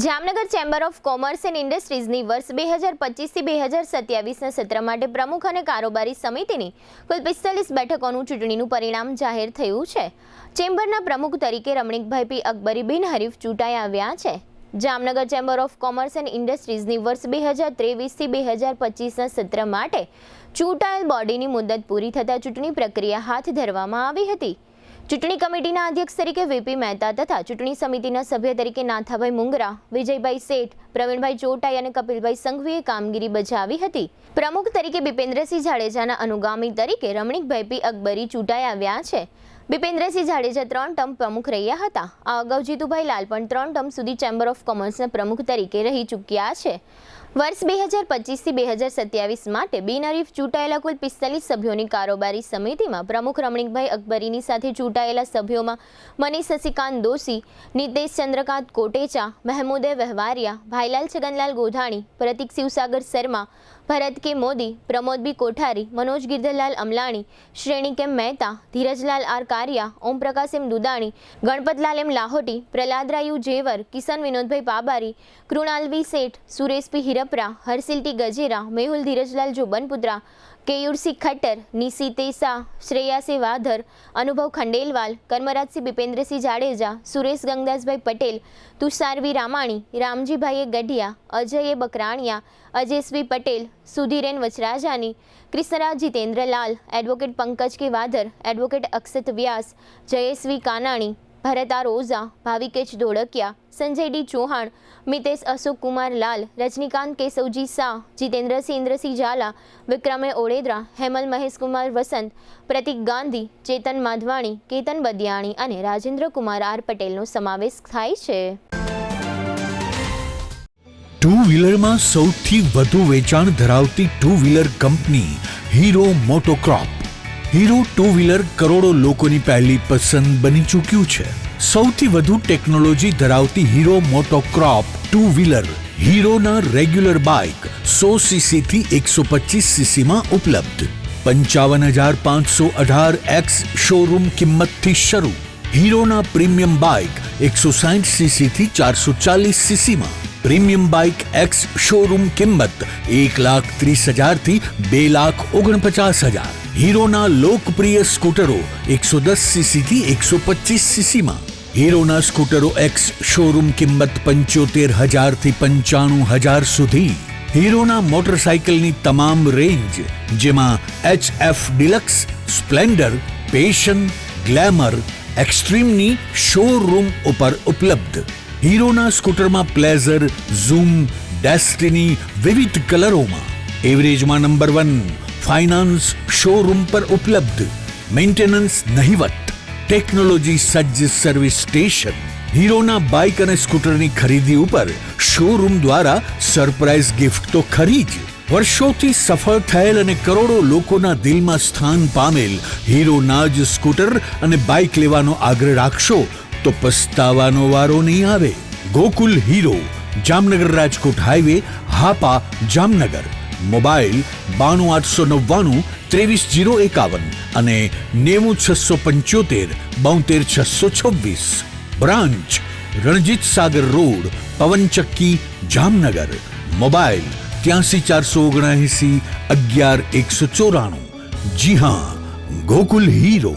Jamnagar chamber of commerce and ઇન્ડસ્ટ્રીઝની વર્ષ 2025થી 2027ના સત્ર માટે પ્રમુખ અને કારોબારી સમિતિની કુલ 45 બેઠકોનું ચૂંટણીનું પરિણામ જાહેર થયું છે. ચેમ્બરના પ્રમુખ તરીકે રમણીકભાઈ પી અકબરી બિનહરીફ ચૂંટાઈ આવ્યા છે. Jamnagar chamber of commerce and ઇન્ડસ્ટ્રીઝની વર્ષ 2023થી 2025ના સત્ર માટે ચૂંટાયેલ બોડીની મુદત પૂરી થતાં ચૂંટણી પ્રક્રિયા હાથ ધરવામાં આવી હતી. ચૂંટણી કમિટીના અધ્યક્ષ તરીકે વીપી મહેતા તથા ચૂંટણી સમિતિના સભ્ય તરીકે નાથાભાઈ મુંગરા, વિજયભાઈ શેઠ, પ્રવીણભાઈ ચોટાઈ અને કપિલભાઈ સંઘવીએ કામગીરી બજાવી હતી. પ્રમુખ તરીકે બિપેન્દ્રસિંહ જાડેજાના અનુગામી તરીકે રમણીકભાઈ પી અકબરી ચૂંટાઈ આવ્યા છે. બિપેન્દ્રસિંહ જાડેજા 3 ટર્મ પ્રમુખ રહ્યા હતા. આ અગાઉ જીતુભાઈ લાલ પણ 3 ટર્મ સુધી ચેમ્બર ઓફ કોમર્સના પ્રમુખ તરીકે રહી ચૂક્યા છે. વર્ષ 2025થી 2027 માટે બિનહરીફ ચૂંટાયેલા કુલ 45 સભ્યોની કારોબારી સમિતિમાં પ્રમુખ રમણીકભાઈ અકબરીની સાથે ચૂંટાયેલા સભ્યોમાં મનીષ શશિકાંત દોશી, નિતેશ ચંદ્રકાંત કોટેચા, મહેમૂદે વહેવારિયા, ભાઈલાલ છગનલાલ ગોધાણી, પ્રતિક શિવસાગર શર્મા, ભરત કે મોદી, પ્રમોદ બી કોઠારી, મનોજ ગિરધરલાલ અમલાણી, શ્રેણી કેમ મહેતા, ધીરજલાલ આર કારિયા, ઓમપ્રકાશ એમ દુદાણી, ગણપતલાલ એમ લાહોટી, પ્રહલાદરાયુ જેવર, કિશન વિનોદભાઈ પાબારી, કૃણાલ વી શેઠ, સુરેશ પી હિરપરા, હર્ષિલ ટી ગજેરા, મેહુલ ધીરજલાલ જોબનપુત્રા, કેયુરસિંહ ખટ્ટર, નિશી તેસા, શ્રેયાસી વાધર, અનુભવ ખંડેલવાલ, કર્મરાજસિંહ બિપેન્દ્રસિંહ જાડેજા, સુરેશ ગંગદાસભાઈ પટેલ, તુષારવી રામાણી, રામજીભાઈએ ગઢિયા, અજયે બકરાણિયા, અજયશ્રી પટેલ, સુધીરેન વચરાજાની, કૃષ્ણરાજ જીતેન્દ્રલાલ, એડવોકેટ પંકજ કે વાધર, એડવોકેટ અક્ષત વ્યાસ, જયેશ્રી કાનાણી, ભરત આર ઓઝા, ભાવિકેશ ધોળકિયા, સંજય ડી ચૌહાણ, મિતેશ અશોક કુમાર લાલ, રજનીકાંત કેશવજી શાહ, જીતેન્દ્રસિંહ ઇન્દ્રસિંહ ઝાલા, વિક્રમે ઓળેદરા, હેમલ મહેશ કુમાર વસંત, પ્રતિક ગાંધી, ચેતન માધવાણી, કેતન બદિયાણી અને રાજેન્દ્ર કુમાર આર પટેલનો સમાવેશ થાય છે. ટુ વ્હીલરમાં સૌથી વધુ વેચાણ ધરાવતી two wheeler company Hero MotoCorp. Hero two wheeler કરોડો લોકોની પહેલી પસંદ બની ચૂક્યું છે. સૌથી વધુ ટેકનોલોજી ધરાવતી હીરો મોટોક્રોપ ટુ વ્હીલર હીરોના રેગ્યુલર બાઇક 100cc થી 125cc માં ઉપલબ્ધ. 55,518 શોરૂમ કિંમતથી શરૂ. હીરોના પ્રીમિયમ બાઇક 160cc થી 440cc માં. પ્રીમિયમ બાઇક એક્સ શોરૂમ કિંમત 1,30,000 થી 2,49,000. હીરોના લોકપ્રિય સ્કૂટરો 110cc થી 125cc માં. હીરોના સ્કૂટરો એક્સ શોરૂમ કિંમત 75,000 થી 95,000 સુધી. હીરોના મોટરસાઇકલની તમામ રેન્જ જેમાં HF Deluxe, Splendor, Passion, Glamour, એક્સ્ટ્રીમની શોરૂમ ઉપર ઉપલબ્ધ. હીરોના સ્કૂટરમાં પ્લેઝર, ઝૂમ, ડેસ્ટિની વિવિધ કલરોમાં. એવરેજમાં નંબર 1. ફાઇનાન્સ શોરૂમ પર ઉપલબ્ધ. મેન્ટેનન્સ નહિવત. ટેકનોલોજી સજ્જ સર્વિસ સ્ટેશન. હીરોના બાઇક અને સ્કૂટરની ખરીદી ઉપર શોરૂમ દ્વારા સરપ્રાઇઝ ગિફ્ટ તો ખરી જ. વર્ષોથી સફળ થયેલ અને કરોડો લોકોના દિલમાં સ્થાન પામેલ હીરોના જ સ્કૂટર અને બાઇક લેવાનો આગ્રહ રાખશો તો પસ્તાવાનો વારો નહીં આવે. Gokul hero, Jamnagar Rajkot highway, Hapa, Jamnagar. Mobile 92,899 23,051 અને 90,675 72,626. Branch Ranjit Sagar road, પવનચક્કી, Jamnagar. Mobile 83,479 11,194. જી હા, ગોકુલ હીરો.